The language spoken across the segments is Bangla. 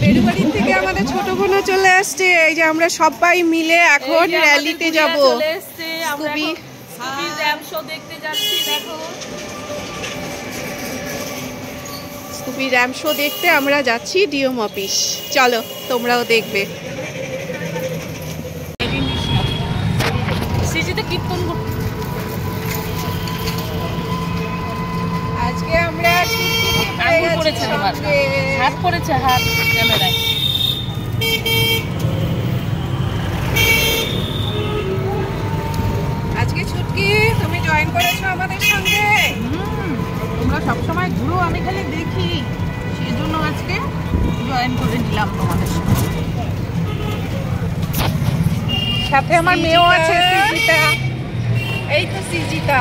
বেড়ুবাড়ির থেকে আমাদের ছোট বোনও চলে আসছে। এই যে আমরা সবাই মিলে এখন র্যালিতে যাব। স্কুবি র্যাম শো দেখতে আমরা যাচ্ছি ডিএম অফিস। চলো তোমরাও দেখবে। আজকে আমরা হাত পড়েছে হাত ক্যামেরায়। আজকে ছুটকি তুমি জয়েন করেছো আমাদের সঙ্গে। তোমরা সবসময় ঘুরো, আমি খালি দেখি, সেই জন্য আজকে জয়েন করে নিলাম তোমাদের সাথে। আমার মেয়েও আছে, সিজিতা। এই তো সিজিতা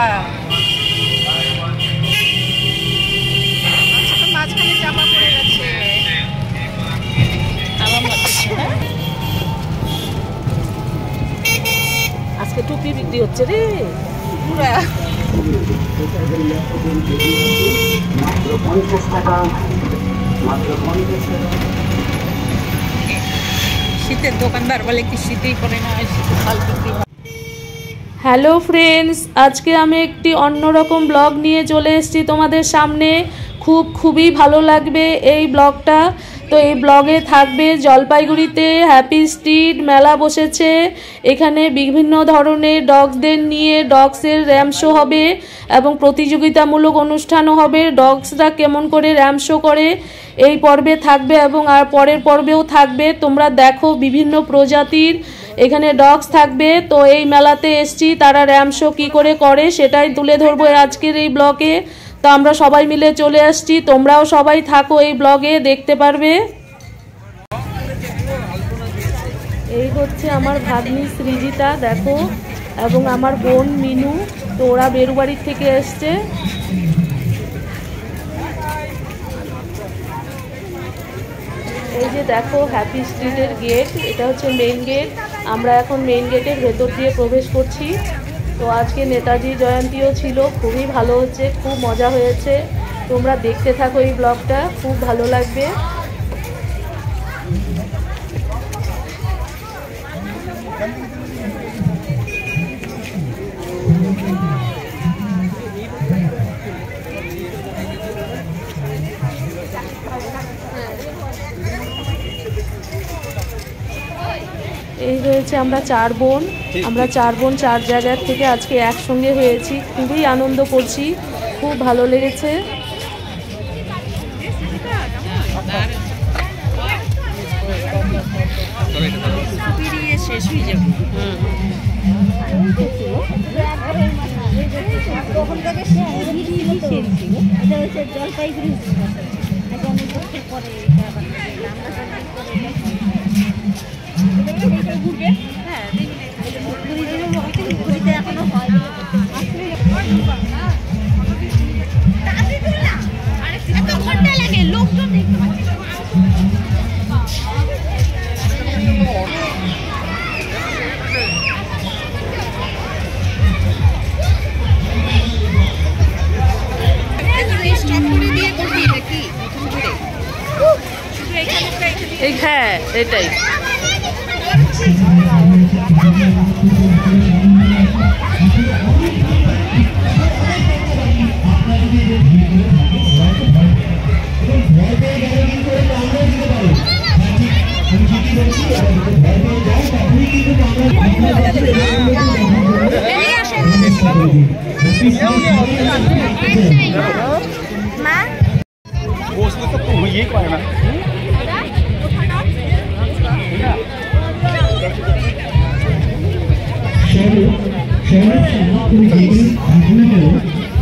মাঝখানে জামা পড়ে গেছে। আজকে টুপি বিক্রি হচ্ছে রে পুরা। শীতের দোকানদার বলে কি শীতেই করে না, শীতকাল বিক্রি হয়। হ্যালো ফ্রেন্ডস, আজকে আমি একটি অন্যরকম ব্লগ নিয়ে চলে এসেছি তোমাদের সামনে। খুবই ভালো লাগবে এই ব্লগটা। তো এই ব্লগে থাকবে জলপাইগুড়িতে হ্যাপি স্ট্রিট মেলা বসেছে। এখানে বিভিন্ন ধরনের ডগসদের নিয়ে ডগসের র্যাম শো হবে এবং প্রতিযোগিতামূলক অনুষ্ঠানও হবে। ডগসরা কেমন করে র্যাম শো করে এই পর্বে থাকবে এবং আর পরের পর্বেও থাকবে। তোমরা দেখো বিভিন্ন প্রজাতির এখানে ডগস থাকবে। তো এই মেলাতে এসছি, তারা র্যাম শো কী করে সেটাই তুলে ধরবো আজকের এই ব্লগে। তো আমরা সবাই মিলে চলে আসছি, তোমরাও সবাই থাকো এই ব্লগে, দেখতে পারবে। এই হচ্ছে আমার ভাগ্নি সৃজিতা দেখো, এবং আমার বোন মিনু। তো ওরা বেরুবাড়ির থেকে এসছে। এই যে দেখো হ্যাপি স্ট্রিটের গেট, এটা হচ্ছে মেইন গেট। আমরা এখন মেইন গেটের ভেতর দিয়ে প্রবেশ করছি। তো আজকে নেতাজি জয়ন্তীও ছিল, খুবই ভালো হচ্ছে, খুব মজা হয়েছে। তোমরা দেখতে থাকো এই ব্লগটা, খুব ভালো লাগবে। এই হয়েছে আমরা চার বোন, চার জায়গার থেকে আজকে একসঙ্গে হয়েছি। খুবই আনন্দ করছি, খুব ভালো লেগেছে। শেষ হয়ে যাবে। জলপাইগুড়ি ঘুরবে। হ্যাঁ ঘুরিতে এখনো হয়। ঘন্টা লাগে লোকজন হ্যাঁ এটাই।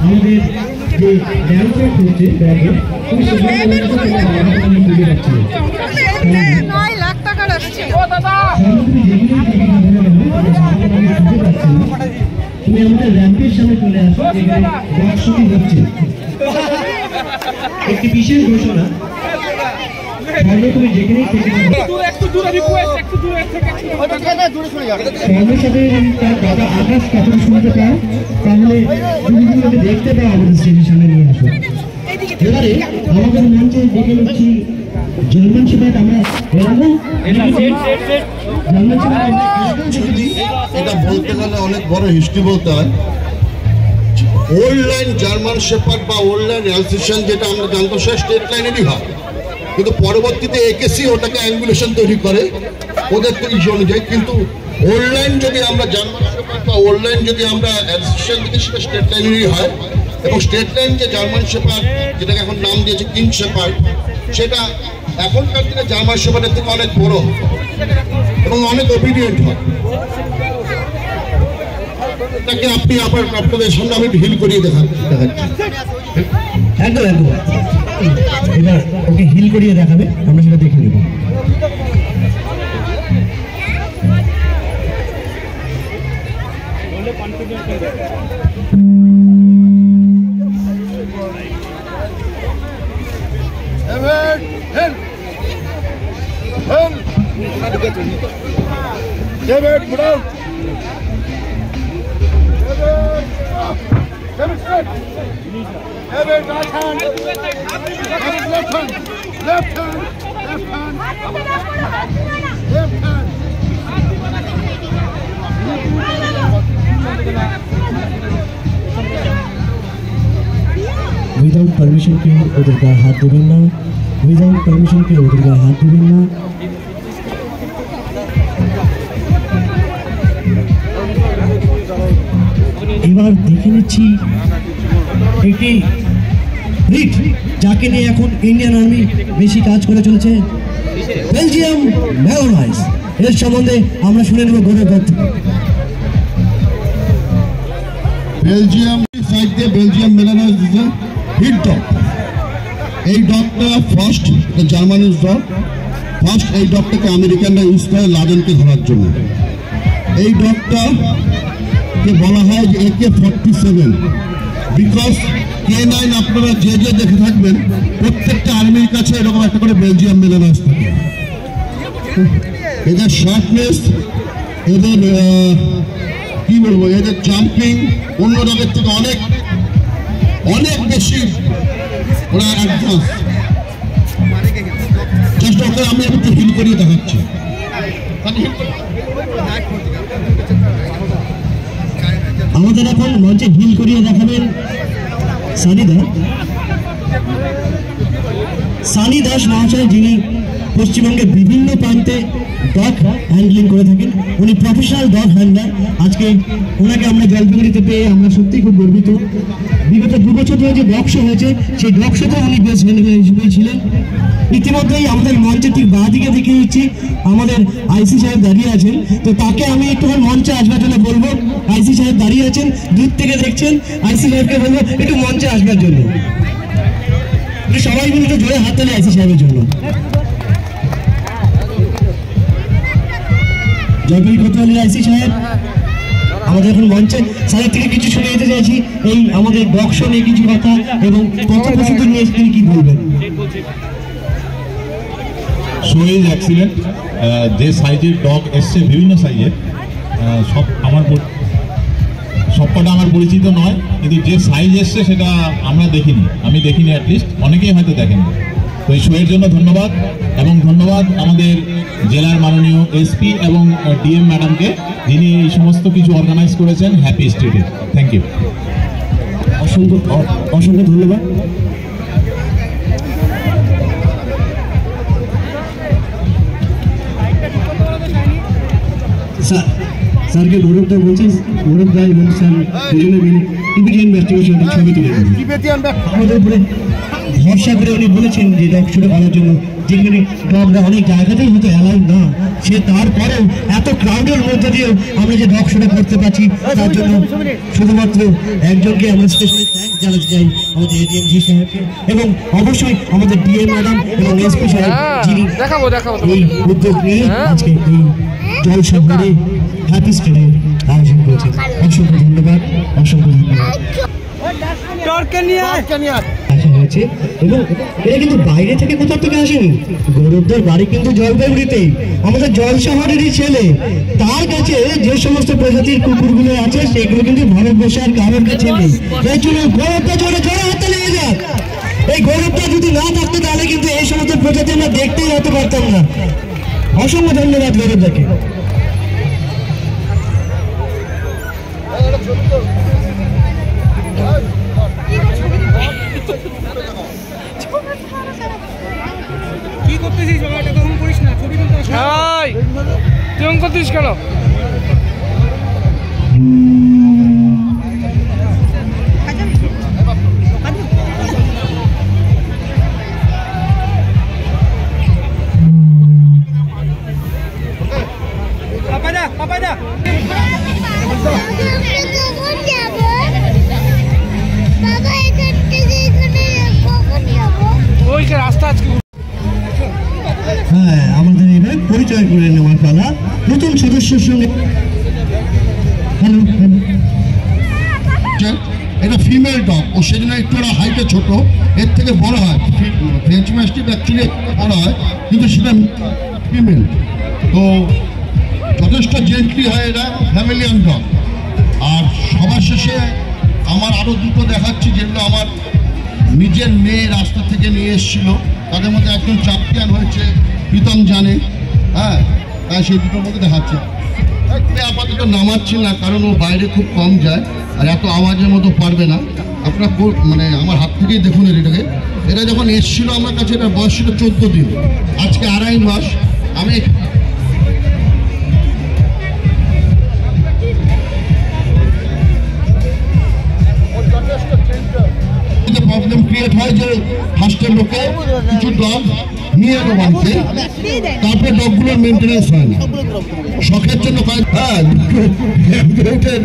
আমাদের যে ড্যান্সার হচ্ছে ব্যাগে 9 লাখ টাকা রাখছে। তুমি আমাদের র্যাম্পের সামনে চলে আসো, বক্সটি হচ্ছে একটি বিশেষ ঘোষণা। তুমি যেখানেই থেকে সঙ্গে সাথে তার দাদা আকাশ কথা শুনতে পায় তাহলে তুমি দেখতে পাও আমাদের স্টেজের সামনে নিয়ে আসো। এবারে আমাদের মঞ্চে দেখে নিচ্ছি জার্মান শেপার্ড। আমরা এটা বলতে গেলে অনেক বড় হিস্ট্রি বলতে হয়। ওল্ড লাইন জার্মান শেপার্ড বা ওল্ড লাইন অ্যালসেশিয়ান যেটা আমরা জানতো সে স্টেট লাইনেরই হয়, কিন্তু পরবর্তীতে একেসি ওটাকে অ্যাঙ্গুলেশন তৈরি করে ওদের তো ইস্যু অনুযায়ী। কিন্তু ওল্ড লাইন যদি আমরা জার্মান শেপার্ড বা ওল্ড লাইন যদি আমরা অ্যালসেশিয়ান দিকে সেটা স্টেট লাইনেরই হয়। এবং স্টেট লাইন যে জার্মান শেপার্ড যেটাকে এখন নাম দিয়েছে কিং শেপার্ড, সেটা এখনকার দিনে জার্মান শেপার্ডের থেকে অনেক বড় এবং অনেক ওবিডিয়েন্ট হয়। তাকে আপনি আপনাদের সামনে আমি হিল করিয়ে দেখাচ্ছি। একদম একদম এবার ওকে হিল করিয়ে দেখাবে, আমরা সেটা দেখে নেব। উইদাউট পারমিশন কেউ ওদের গায়ে হাত দেবেন না, উইদাউট পারমিশন কেউ ওদের গায়ে হাত দেবেন না। এবার দেখে নিচ্ছি একটি ব্রিড যাকে নিয়ে এখন ইন্ডিয়ান আর্মি বেশি কাজ করে চলেছে, বেলজিয়াম ম্যালোনাইস। এর সম্বন্ধে আমরা শুনে নেব গৌরব দত্ত। বেলজিয়াম সাইড দিয়ে Belgium Malinois is a hit dog. এই ডগটা ফার্স্ট জার্মানিজ ডগ, ফার্স্ট এই ডগটাকে আমেরিকানরা ইউজ করে লাদেনকে ধরার জন্য। এই ডগটা কে বলা হয় যে AK-47, বিকজ K9 আপনারা যে যে দেখে থাকবেন প্রত্যেকটা আর্মির কাছে এরকম একটা করে বেলজিয়াম ম্যালোনাইস থাকে। এদের শার্পনেস, এদের কি বলবো, এদের জাম্পিং অন্য ডগের থেকে অনেক অনেক বেশি ওরা অ্যাডভান্স। জাস্ট ওকে আমি একটু হিল করিয়ে দেখাচ্ছি। আমাদের এখন মঞ্চে হিল করিয়ে দেখাবেন সানি দাস মহাশয়, যিনি পশ্চিমবঙ্গের বিভিন্ন প্রান্তে ডগ হ্যান্ডলিং করে থাকেন। উনি প্রফেশনাল ডগ হ্যান্ডলার। আজকে ওনাকে আমরা জলপাইগুড়িতে পেয়ে আমরা সত্যিই খুব গর্বিত। বিগত 2 বছর ধরে যে ডগ শো হয়েছে সেই ডগ শোতে উনি বেস্ট হ্যান্ডলার হিসেবে ছিলেন। ইতিমধ্যেই আমাদের মঞ্চে ঠিক বাঁ দিকে দেখে দিচ্ছি আমাদের আইসি সাহেব দাঁড়িয়ে আছেন, তো তাকে আমি একটু মঞ্চে আসবার জন্য বলবো। আইসি সাহেব দাঁড়িয়ে আছেন, দূর থেকে দেখছেন, আইসি সাহেবকে বলবো একটু মঞ্চে আসবার জন্য। সবাই মিলে একটু জোরে হাত তালি আইসি সাহেবের জন্য। জয়পুরি কোতোয়ালির আইসি সাহেব আমাদের এখন মঞ্চে, স্যারের থেকে কিছু শুনে যেতে চাইছি এই আমাদের ডগ শো নিয়ে কিছু কথা এবং কত প্রস্তুতি নিয়ে তিনি কি বলবেন। Show is excellent. যে সাইজের ডগ এসছে বিভিন্ন সাইজের, সবকটা আমার পরিচিত নয়, কিন্তু যে সাইজ এসছে সেটা আমরা দেখিনি, আমি দেখিনি, অ্যাটলিস্ট অনেকেই হয়তো দেখেনি। তো এই শোয়ের জন্য ধন্যবাদ, এবং ধন্যবাদ আমাদের জেলার মাননীয় এসপি এবং ডিএম ম্যাডামকে, যিনি এই সমস্ত কিছু অর্গানাইজ করেছেন হ্যাপি স্ট্রিটে। থ্যাংক ইউ, অসংখ্য অসংখ্য ধন্যবাদ। স্যারকে গৌরব দা বলছেন, গৌরব দা এবং স্যার দুজনে মিলে টিবেটিয়ান ব্যক্তিগত ছবি তুলে আমাদের উপরে ভরসা করে উনি বলেছেন যে ডগ শো করার জন্য, যেখানে ডগরা অনেক জায়গাতেই হয়তো অ্যালাউড না, সে তারপরেও এত ক্রাউডের মধ্যে দিয়েও আমরা যে ডগ শোটা করতে পারছি তার জন্য শুধুমাত্র একজনকে আমরা স্পেশালি থ্যাঙ্কস জানাতে চাই, আমাদের এডিএম জি সাহেবকে, এবং অবশ্যই আমাদের ডিএম ম্যাডাম এবং এসপি সাহেব, যিনি এই উদ্যোগ নিয়ে আজকে এই জল শহরে হ্যাপি স্ট্রিটের আয়োজন করেছেন। অসংখ্য ধন্যবাদ, অসংখ্য ধন্যবাদ। রাখা হয়েছে এবং এটা কিন্তু বাইরে থেকে কোথাও থেকে আসেনি। গৌরবদার বাড়ি কিন্তু জলপাইগুড়িতেই, আমাদের জল শহরেরই ছেলে। তার কাছে যে সমস্ত প্রজাতির কুকুরগুলো আছে সেগুলো কিন্তু ভারতবর্ষে আর কারোর কাছে নেই। এই জন্য গৌরবটা জোরে জোরে হাতে লেগে যাক। এই গৌরবটা যদি না থাকতো তাহলে কিন্তু এই সমস্ত প্রজাতি আমরা দেখতেই হতে পারতাম না। অসংখ্য ধন্যবাদ গৌরবদাকে। কি করতেছিস বাবা? এটা তখন করিস না, ছবি তুলতে আসিস। তুই করতিস কেন? হ্যাঁ, আমাদের এবার পরিচয় করে নেওয়ার পালা নতুন সদস্যের সঙ্গে। হ্যালো, এটা ফিমেল ডগ, ও সেজন্য একটু ওরা হাইটে ছোট, এর থেকে বড় হয়। ফ্রেঞ্চ ম্যাস্টিফ অ্যাকচুয়ালি বড় হয়, কিন্তু সেটা ফিমেল। তো যথেষ্ট জেন্টলি হয় এরা, ফ্যামিলিয়ান ডগ। আর সবার শেষে আমার আরও দুটো দেখাচ্ছি, যেগুলো আমার নিজের মেয়ে রাস্তা থেকে নিয়ে এসেছিল। তাদের মধ্যে একজন চ্যাম্পিয়ন হয়েছে, প্রীতম জানে। হ্যাঁ, তাই সেই দুটোর মধ্যে দেখাচ্ছি। আপাতত নামাচ্ছি না, কারণ ও বাইরে খুব কম যায় আর এত আওয়াজের মতো পারবে না। আপনারা মানে আমার হাত থেকেই দেখুন এটাকে। এটা যখন এসেছিল আমার কাছে, এটার বয়স ছিল 14 দিন, আজকে 2.5 মাস। আমি প্রবলেম ক্রিয়েট হয় যে ফার্স্টের লোকে কিছু ডগ নিয়ে এলো বাড়িতে, তারপরে ডগগুলোর মেনটেন্যান্স হয় না, শখের জন্য। হ্যাঁ,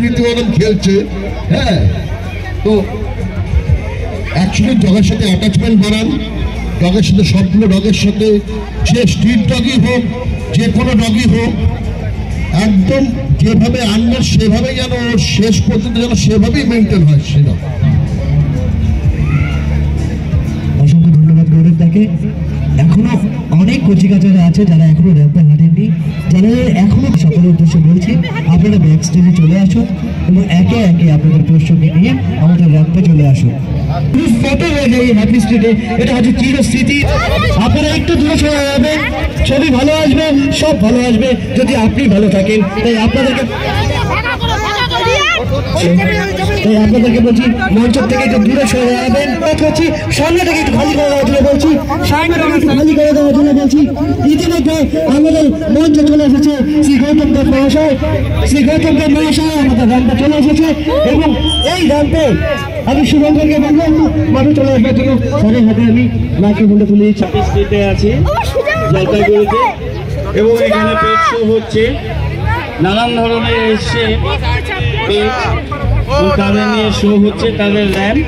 রীতিমতন খেলছে। হ্যাঁ, তো অ্যাকচুয়ালি ডগের সাথে অ্যাটাচমেন্ট বাড়ান। ডগের সাথে সবগুলো ডগের সাথে, সে স্ট্রিট ডগই হোক, যে কোনো ডগই হোক, একদম যেভাবে আনবেন সেভাবেই যেন শেষ পর্যন্ত যেন সেভাবেই মেনটেন হয় সেটা। অসংখ্য ধন্যবাদ গৌরবদাকে। এখনো অনেক কচিকাচারা আছে যারা এখনো র্যাম্পে হাঁটেননি, যারা এখনো সকলের উদ্দেশ্যে বলছি আপনারা ব্যাক স্টেজে চলে আসুন এবং একে একে আপনাদের পোষ্যকে নিয়ে আমাদের র্যাম্পে চলে আসুন। ফটো হয়ে যায় হ্যাপি স্ট্রিটে, এটা হচ্ছে চিরস্মৃতি। আপনারা একটু দূরে সরে যাবেন, ছবি ভালো আসবে, সব ভালো আসবে যদি আপনি ভালো থাকেন। তাই আপনাদেরকে বলছি মঞ্চ থেকে একটু দূরে সরে যাবেন। বলছি সামনেটাকে একটু খালি করে দেওয়ার জন্য বলছি, সামনেটাকে একটু খালি করে দেওয়ার জন্য বলছি। ইতিমধ্যে আমাদের মঞ্চে চলে এসেছে শ্রী গৌতম দেব মহাশয়। শ্রী গৌতম দেব মহাশয় আমাদের র্যাম্পে চলে এসেছে এবং এই র্যাম্পে আমি শুভঙ্করকে বলবো মাঠে চলে আসবার জন্য। স্যারের হাতে আমি মাইক্রোফোনটা তুলে দিচ্ছি। স্ট্রিটে আছি জলপাইগুড়িতে এবং এখানে পেট শো হচ্ছে। নানান ধরনের এসছে পেট, তাদের নিয়ে শো হচ্ছে, তাদের র্যাম্প।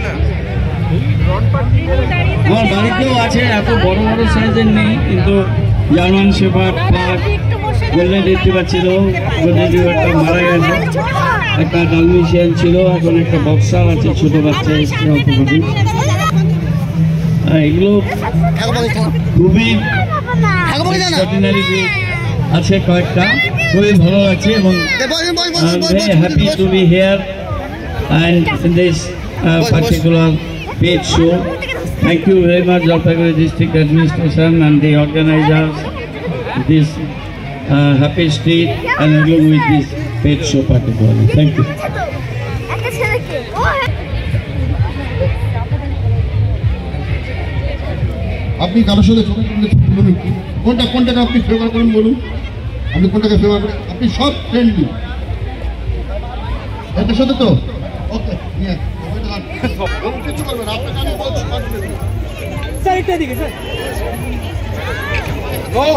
আমার বাড়িতেও আছে, এত বড় বড় সাইজের নেই, কিন্তু জার্মান শেফার্ড, পাক, গোল্ডেন রিট্রিভার ছিল, গোল্ডেন রিট্রিভারটা মারা গেছে। একটা ডালমেশিয়ান ছিল, এখন একটা বক্সার আছে, ছোট বাচ্চা এসছে অল্প করে। এগুলো খুবই এক্সট্রাঅর্ডিনারি আছে কয়েকটা, খুবই ভালো লাগছে এবং very happy to be here and in this particular pet show. Thank you very much Jalpaiguri District Administration and the organizers of this Happy Street and along with this pet show particularly. Thank you. আপনি কারোর সাথে ছবি তুললে বলুন কোনটাকে আপনি ফেভার করেন, বলুন আপনি কোনটাকে ফেভার করেন। আপনি সব ফ্রেন্ডলি এটার সাথে তো ওকে নিয়ে কিছু করবেন আপনাকে আমি বলছি স্যার একটা দিকে স্যার গো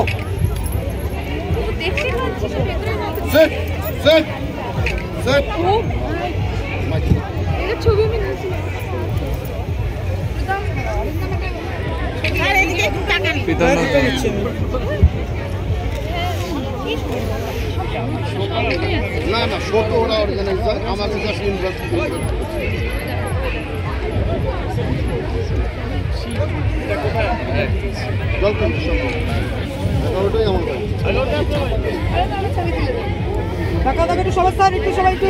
সেট সেট সেট এটা ছবি আমি নিয়েছি। স্যার এদিকে একটু তাকান। না না ছোট ওরা অর্গানাইজার, আমাকে জাস্ট ইনভাইট টাকা একটু সবার স্যার একটু সবাই একটু